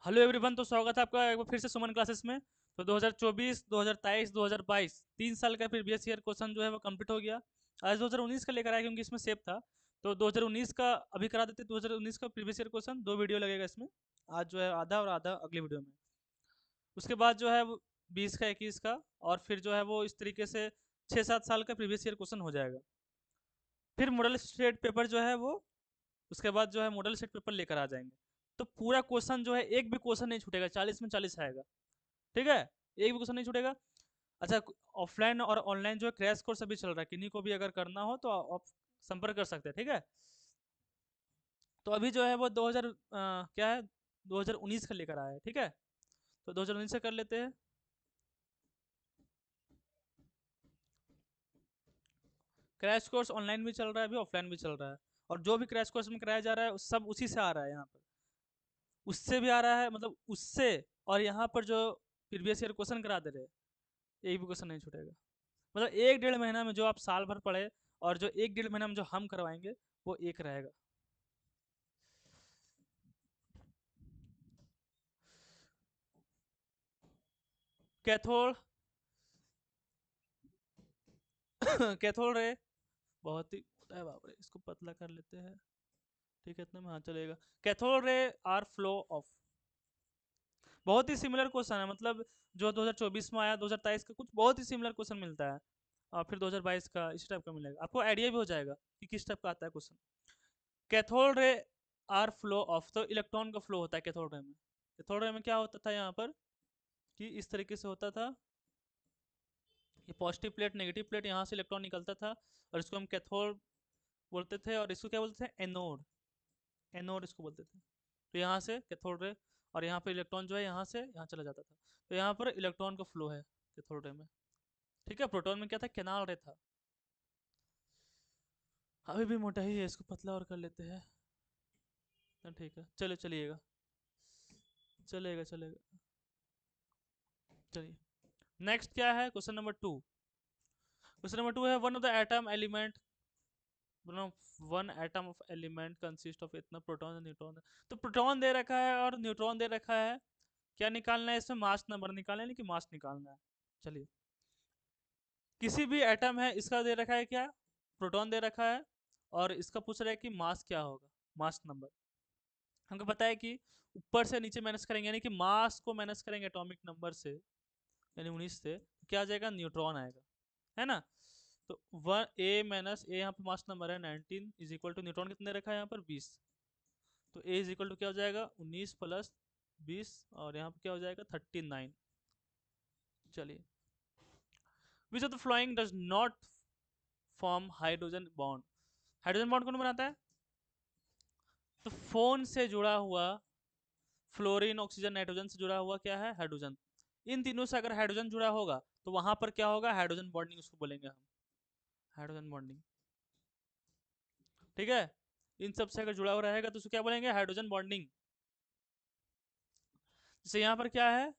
Hello everyone. तो स्वागत है आपका एक बार फिर से सुमन क्लासेस में। तो 2024, 2023, 2022 3 साल का प्रीवियस ईयर क्वेश्चन जो है वो कंप्लीट हो गया। आज 2019 का लेकर आया क्योंकि इसमें सेव था। तो 2019 का अभी करा देते। 2019 का प्रीवियस ईयर क्वेश्चन 2 वीडियो लगेगा इसमें। आज जो है आधा और आधा अगली वीडियो में। उसके बाद जो है वो 20 का, 21 का, और फिर जो है वो इस तरीके से 6-7 साल का प्रीवियस ईयर क्वेश्चन हो जाएगा। फिर मॉडल स्टेट पेपर जो है वो उसके बाद जो है मॉडल सेट पेपर लेकर आ जाएंगे। तो पूरा क्वेश्चन जो है एक भी क्वेश्चन नहीं छूटेगा, 40 में 40 आएगा। ठीक है, एक भी क्वेश्चन नहीं छूटेगा। अच्छा, ऑफलाइन और ऑनलाइन जो है क्रैश कोर्स अभी चल रहा है, किन्हीं को भी अगर करना हो तो आप संपर्क कर सकते हैं। ठीक है, तो अभी जो है वो 2000 क्या है, 2019 का लेकर आया है। ठीक है, तो 2019 से कर लेते हैं। क्रैश कोर्स ऑनलाइन भी चल रहा है, अभी ऑफलाइन भी चल रहा है। और जो भी क्रैश कोर्स में कराया जा रहा है सब उसी से आ रहा है यहाँ पर। उससे भी आ रहा है, मतलब उससे। और यहाँ पर जो प्रीवियस ईयर क्वेश्चन करा दे रहे हैं, एक भी क्वेश्चन नहीं छूटेगा। मतलब 1-1.5 महीना में जो आप साल भर पढ़े, और जो 1-1.5 महीना में जो हम करवाएंगे वो एक रहेगा। कैथोड कैथोड रे बहुत ही है, बाप रे, इसको पतला कर लेते हैं। ठीक है, इतना में हाँ चलेगा। Cathode ray are flow of, बहुत ही सिमिलर क्वेश्चन है। मतलब जो 2024 में आया, 2023 का कुछ बहुत ही सिमिलर क्वेश्चन मिलता है। और फिर 2022 का इस टाइप का मिलेगा, आपको आइडिया भी हो जाएगा कि किस टाइप का आता है question. Cathode ray are flow of, तो इलेक्ट्रॉन का फ्लो होता है कैथोड रे में। कैथोड रे में क्या होता था यहाँ पर कि इस तरीके से होता था। ये पॉजिटिव प्लेट, नेगेटिव प्लेट, यहाँ से इलेक्ट्रॉन निकलता था और इसको हम कैथोड बोलते थे। और इसको क्या बोलते थे, एनोड। एनोड इसको बोलते थे। तो यहाँ से कैथोड रे, और यहाँ पर इलेक्ट्रॉन जो है यहाँ से यहाँ चला जाता था। तो यहाँ पर इलेक्ट्रॉन का फ्लो है कैथोड रे में। ठीक है, प्रोटॉन में क्या था, केनाल रे था। अभी भी मोटा ही है, इसको पतला और कर लेते हैं। हाँ, ठीक है, चले चलिएगा, चलेगा चलेगा। चलिए, नेक्स्ट क्या है, क्वेश्चन नंबर 2 है, one of the atom element, one atom of element consist of इतना प्रोटॉन और न्यूट्रॉन। तो प्रोटॉन दे रखा है और न्यूट्रॉन दे रखा है। क्या निकालना है इसमें, मास नंबर निकालना है, नहीं कि मास निकालना है। चलिए, किसी भी एटम है, इसका दे रखा है क्या, प्रोटॉन दे रखा है। और इसका पूछ रहा है कि मास क्या होगा, मास नंबर। हमको पता है कि ऊपर से नीचे माइनस करेंगे, यानी कि मास को माइनस करेंगे एटॉमिक नंबर से, यानी 19 से, तो क्या आ जाएगा, न्यूट्रॉन आएगा। है ना। तो वन ए माइनस ए, यहाँ पे मास नंबर है 19, इज इक्वल टू न्यूट्रॉन कितने रखा है यहाँ पर 20। तो ए इज इक्वल टू क्या हो जाएगा, 19 प्लस 20, और यहाँ पे क्या हो जाएगा 39। चलिए, which of the flowing does not form hydrogen bond. Hydrogen bond कौन बनाता है, तो फोन से जुड़ा हुआ, फ्लोरीन, ऑक्सीजन, नाइट्रोजन से जुड़ा हुआ क्या है, हाइड्रोजन। इन तीनों से अगर हाइड्रोजन जुड़ा होगा तो वहां पर क्या होगा, हाइड्रोजन बॉन्डिंग उसको बोलेंगे हम, हाइड्रोजन बॉन्डिंग। ठीक है, इन सब से अगर जुड़ा हुआ रहेगा तो उसको क्या बोलेंगे, हाइड्रोजन बॉन्डिंग। जैसे यहाँ पर क्या है,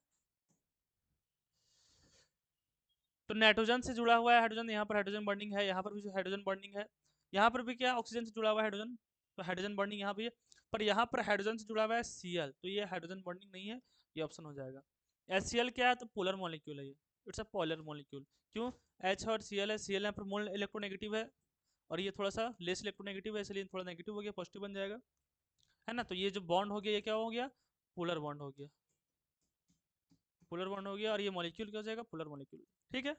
तो नाइट्रोजन से जुड़ा हुआ है हाइड्रोजन, यहाँ पर हाइड्रोजन बॉन्डिंग है, यहाँ पर भी हाइड्रोजन बॉन्डिंग है। यहाँ पर भी क्या, ऑक्सीजन से जुड़ा हुआ है हाइड्रोजन, तो हाइड्रोजन बॉन्डिंग यहाँ भी है। पर यहाँ पर हाइड्रोजन से जुड़ा हुआ है Cl, तो ये हाइड्रोजन बॉन्डिंग नहीं है, ये ऑप्शन हो जाएगा। HCl क्या है, तो पोलर मॉलिक्यूल है ये, इट्स अ पोलर मॉलिक्यूल। क्यों, H और Cl है, Cl यहाँ पर मोल इलेक्ट्रोनेगेटिव है, और ये थोड़ा सा लेस इलेक्ट्रोनेगेटिव है, इसलिए थोड़ा नेगेटिव हो गया, पॉजिटिव बन जाएगा। है ना, तो ये जो बॉन्ड हो गया ये क्या हो गया, पोलर बॉन्ड हो गया। पोलर बॉन्ड हो गया, और ये मॉलिक्यूल क्या हो जाएगा, पोलर मॉलिक्यूल। ठीक है,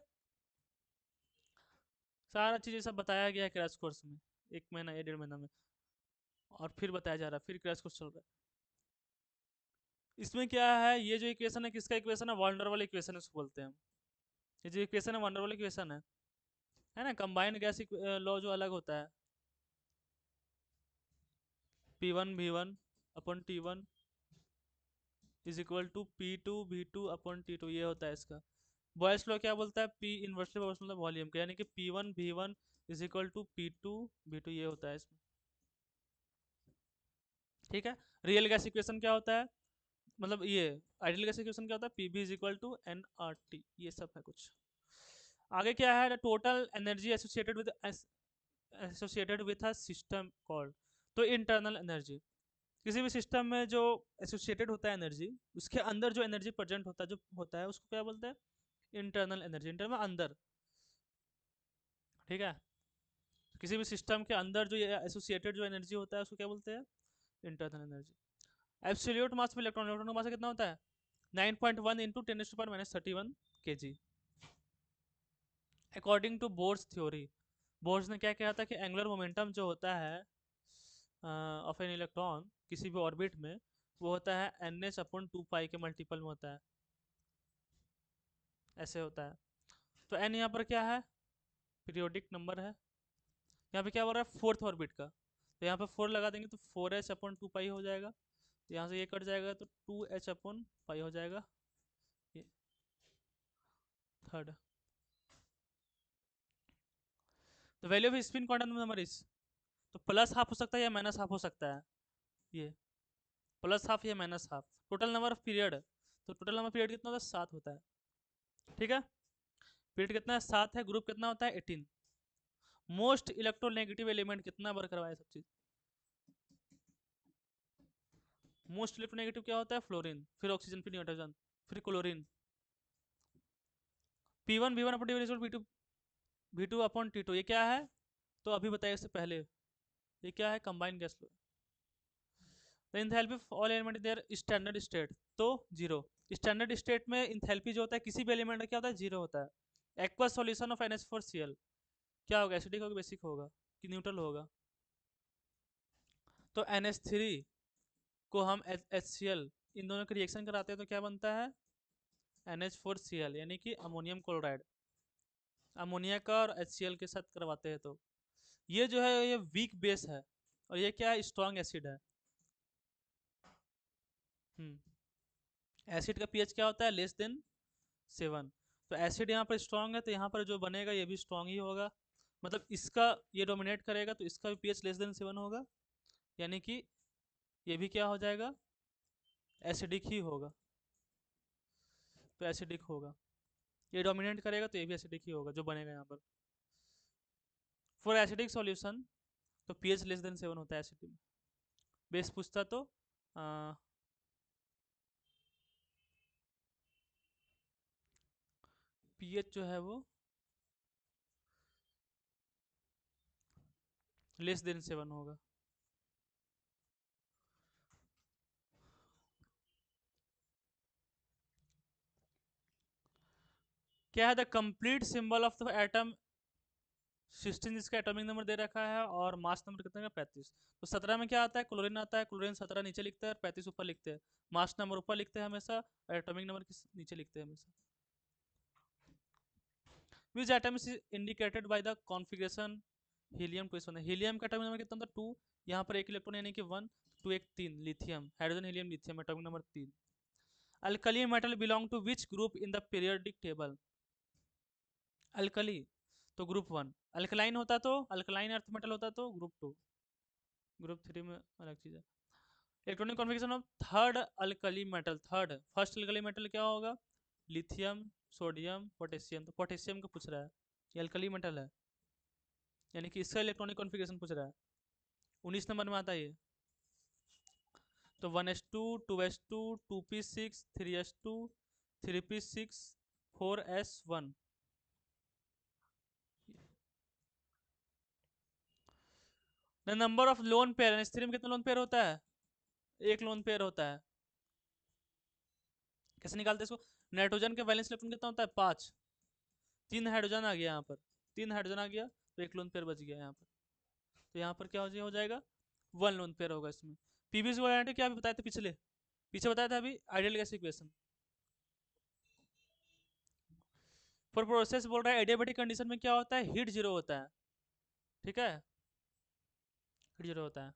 सारा चीज़ ये सब बताया गया है क्रैश कोर्स में, 1 महीना या 1.5 महीना में। और फिर बताया जा रहा है, फिर क्रैश कोर्स चल रहा है। इसमें क्या है, ये जो इक्वेशन है किसका इक्वेशन है, वाल्डर वाला इक्वेशन इसको बोलते हैं हम। ये जो इक्वेशन है वाल्डर वाला इक्वेशन है ना। कंबाइंड गैस लॉ जो अलग होता है, P1 V1 upon T1 is equal to P2 V2 upon T2, ये होता है इसका। बॉयल्स लॉ क्या बोलता है, P इनवर्सली प्रोपोर्शनल वॉल्यूम का, यानी कि P1 V1 is equal to P2 V2, ये होता है इसमें। ठीक है, रियल गैस इक्वेशन क्या होता है, मतलब ये आइडियल गैस इक्वेशन क्या होता है, PV is equal to nRT, ये सब है कुछ। आगे क्या है, total energy associated with a system called, तो इंटरनल एनर्जी। किसी भी सिस्टम में जो एसोसिएटेड होता है एनर्जी, उसके अंदर जो एनर्जी प्रेजेंट होता है, जो होता है उसको क्या बोलते हैं? Internal energy. इंटरनल अंदर, ठीक है। किसी भी सिस्टम के अंदर जो एसोसिएटेड जो एनर्जी होता है उसको क्या बोलते हैं? Internal energy. एब्सोल्यूट मास में इलेक्ट्रॉन, इलेक्ट्रॉन का मास कितना होता है? 9.1 इंटू 10⁻31 kg। According to Bohr's theory, Bohr's ने क्या कहा था कि एंगुलर मोमेंटम जो होता है ऑफ एन इलेक्ट्रॉन किसी भी ऑर्बिट में, वो होता है NH/2 के मल्टीपल में होता है, ऐसे होता है। तो n यहाँ पर क्या है? पीरियोडिक नंबर है। यहाँ पे क्या हो रहा है? फोर्थ ऑर्बिट का, तो यहाँ पे 4 लगा देंगे तो 4h/2 हो जाएगा। तो यहाँ से ये कट जाएगा तो 2h/पाई हो जाएगा, ये थर्ड। तो value off spin quantum number इस, तो प्लस हाफ हो सकता है या माइनस हाफ हो सकता है, ये प्लस हाफ या minus half. Total number of period, तो टोटल नंबर पीरियड कितना होता है? 7 होता है, ठीक है। पीरियड कितना है? 7 है। ग्रुप कितना होता है? 18। मोस्ट इलेक्ट्रोनेगेटिव एलिमेंट कितना बार करवाया सब चीज? मोस्ट इलेक्ट्रोनेगेटिव क्या होता है? फ्लोरीन, फिर ऑक्सीजन, फिर नाइट्रोजन, फिर chlorine. P1 V1 upon T1 V2 V2 upon T2, ये क्या है? तो अभी बताया इससे पहले, ये क्या है? Combined gas low. The enthalpy of all element in their standard state, तो जीरो। स्टैंडर्ड स्टेट में इंथैल्पी जो होता है किसी भी एलिमेंट का क्या होता है? जीरो होता है। एक्वस सॉल्यूशन ऑफ NH4Cl क्या होगा? एसिडिक होगा, बेसिक होगा कि न्यूट्रल होगा? तो NH3 को हम HCl, इन दोनों के रिएक्शन कराते हैं तो क्या बनता है? NH4Cl, यानी कि अमोनियम क्लोराइड। अमोनिया का और HCl के साथ करवाते हैं तो ये जो है ये वीक बेस है, और ये क्या है? स्ट्रॉन्ग एसिड है। एसिड का पीएच क्या होता है? <7। तो एसिड यहाँ पर स्ट्रॉन्ग है, तो यहाँ पर जो बनेगा ये भी स्ट्रॉन्ग ही होगा। मतलब इसका ये डोमिनेट करेगा तो इसका भी पीएच <7 होगा, यानी कि ये भी क्या हो जाएगा? एसिडिक ही होगा। तो एसिडिक होगा, ये डोमिनेट करेगा तो ये भी एसिडिक ही होगा जो बनेगा यहाँ पर। फॉर एसिडिक सॉल्यूशन, तो पीएच <7 होता है एसिड में। बेस पूछता तो पीएच जो है वो <7 होगा। क्या है the complete symbol of the atom? 16 इसका एटॉमिक नंबर दे रखा है, और मास नंबर कितना का? 35। तो 17 में क्या आता है? क्लोरीन आता है। क्लोरीन 17 नीचे लिखते हैं और 35 ऊपर लिखते हैं। मास नंबर ऊपर लिखते हैं हमेशा, और एटॉमिक नंबर नीचे लिखते हैं हमेशा। Which atom is indicated by the configuration? Helium 2s1 है। हीलियम का एटॉमिक नंबर कितना होता है? 2। यहाँ पर एक इलेक्ट्रॉन यानी कि 1, 2 एक 3। Lithium, hydrogen helium lithium, atomic number 3। Alkali metal belong to which group in the periodic table? Alkali तो ग्रुप 1, अल्कलाइन होता तो, अल्कलाइन अर्थ मेटल होता तो ग्रुप 2, ग्रुप 3 में अलग चीज़ है। Electronic configuration of third alkali metal, third first alkali metal क्या होगा? Lithium, sodium, potassium. तो पोटेशियम का पूछ रहा है, ये अल्कली मेटल है, यानी कि इसका इलेक्ट्रॉनिक कॉन्फ़िगरेशन पूछ रहा है। 19 नंबर में आता है ये। तो 1s2, 2s2, 2p6, 3s2, 3p6, 4s1। The number of lone pair, स्थिर में कितना लोन पेयर होता है? एक लोन पेयर होता है। कैसे निकालते हैं इसको? नाइट्रोजन के वैलेंस इलेक्ट्रॉन कितना होता है? 5। 3 हाइड्रोजन आ गया यहाँ पर, 3 हाइड्रोजन आ गया तो एक लोन पेयर बच गया यहाँ पर। तो यहाँ पर क्या हो जाएगा? 1 लोन पेयर होगा इसमें। पीवीसी वैलेंटी क्या बताए थे पिछले, पीछे बताया था अभी, ideal gas equation. For process बोल रहा है एडियाबेटिक कंडीशन में क्या होता है? हीट जीरो होता है, ठीक है, हीट जीरो होता है।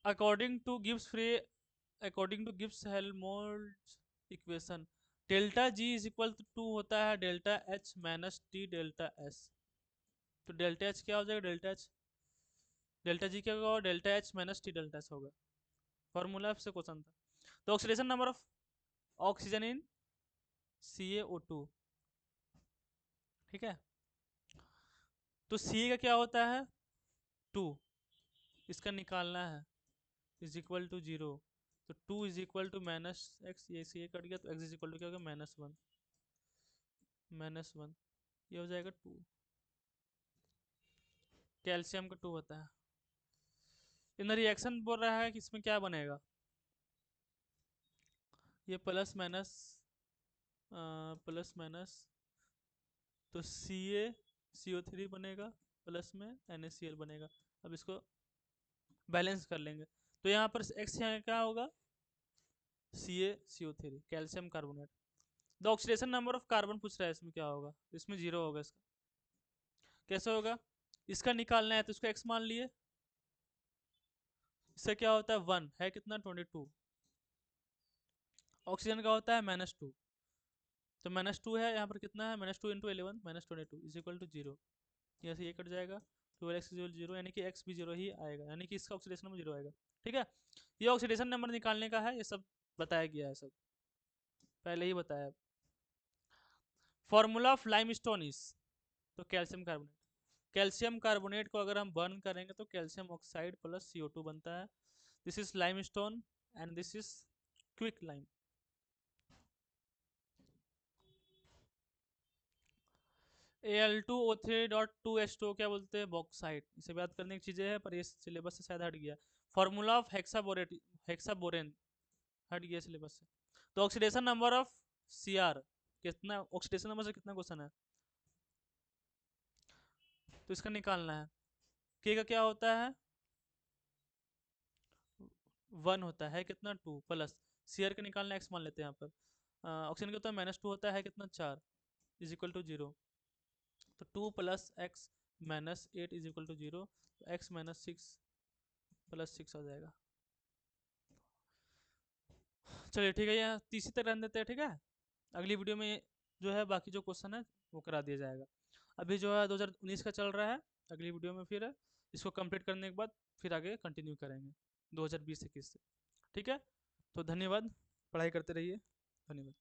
According to Gibbs free, according to Gibbs Helmholtz equation, delta G is equal to होता है delta H minus T delta S. तो डेल्टा एच क्या हो जाएगा? डेल्टा एच, डेल्टा जी क्या होगा? Delta H minus T delta S होगा। Formula से क्वेश्चन था। तो oxidation number of oxygen in CaO2, ठीक है। तो सी का क्या होता है 2, इसका निकालना है, इज इक्वल टू 0। तो 2 is equal to minus X, ये सी कट गया तो एक्स इज इक्वल टू क्या होगा -1, -1, ये हो जाएगा 2। कैल्शियम का 2 होता है। इन रिएक्शन बोल रहा है कि इसमें क्या बनेगा, ये प्लस माइनस, तो CaCO3 बनेगा, प्लस में NaCl बनेगा। अब इसको बैलेंस कर लेंगे, तो यहाँ पर एक्स यहाँ क्या होगा CaCO3, calcium carbonate. The oxidation number of carbon पूछ रहा है, इसमें क्या होगा, इसमें 0 होगा। इसका कैसे होगा, इसका निकालना है तो इसको x मान लिए, इससे क्या होता है 1 है कितना 22, ऑक्सीजन का होता है -2, तो -2 है यहाँ पर कितना है -2 × 11 -22 इज इक्वल टू 0। यहाँ से ये कट जाएगा, 12x इज 0, यानी कि x भी 0 ही आएगा, यानी कि इसका ऑक्सीडेशन नंबर 0 आएगा। ठीक है, ये ऑक्सीडेशन नंबर निकालने का है, ये सब बताया गया है, सब पहले ही बताया। फॉर्मूला ऑफ लाइमस्टोन इज, तो कैल्शियम कार्बोनेट, कैल्शियम कार्बोनेट को अगर हम बर्न करेंगे तो कैल्शियम ऑक्साइड प्लस CO2 बनता है। This is limestone and this is quick lime. Al2O3.2H2 क्या बोलते हैं बॉक्साइट, इसे याद करने की चीजें हैं पर ये सिलेबस से शायद हट गया। फॉर्मूला ऑफ हेक्साबोरेन हट गया सिलेबस से। तो ऑक्सीडेशन नंबर ऑफ Cr कितना, ऑक्सीडेशन नंबर से कितना क्वेश्चन है, तो इसका निकालना है। K का क्या होता है 1 होता है कितना 2 प्लस Cr का निकालना x मान लेते हैं यहाँ पर। ऑक्सीजन का होता है -2 होता है कितना 4 इज इक्वल टू 0। तो 2 plus X -8 is equal to 0, तो x -6 + 6 हो जाएगा। चलिए ठीक है, यहाँ तीसरी तक रहने देते हैं, ठीक है। अगली वीडियो में जो है बाकी जो क्वेश्चन है वो करा दिया जाएगा। अभी जो है 2019 का चल रहा है, अगली वीडियो में फिर इसको कंप्लीट करने के बाद फिर आगे कंटिन्यू करेंगे 2020-21 से, ठीक है। तो धन्यवाद, पढ़ाई करते रहिए, धन्यवाद।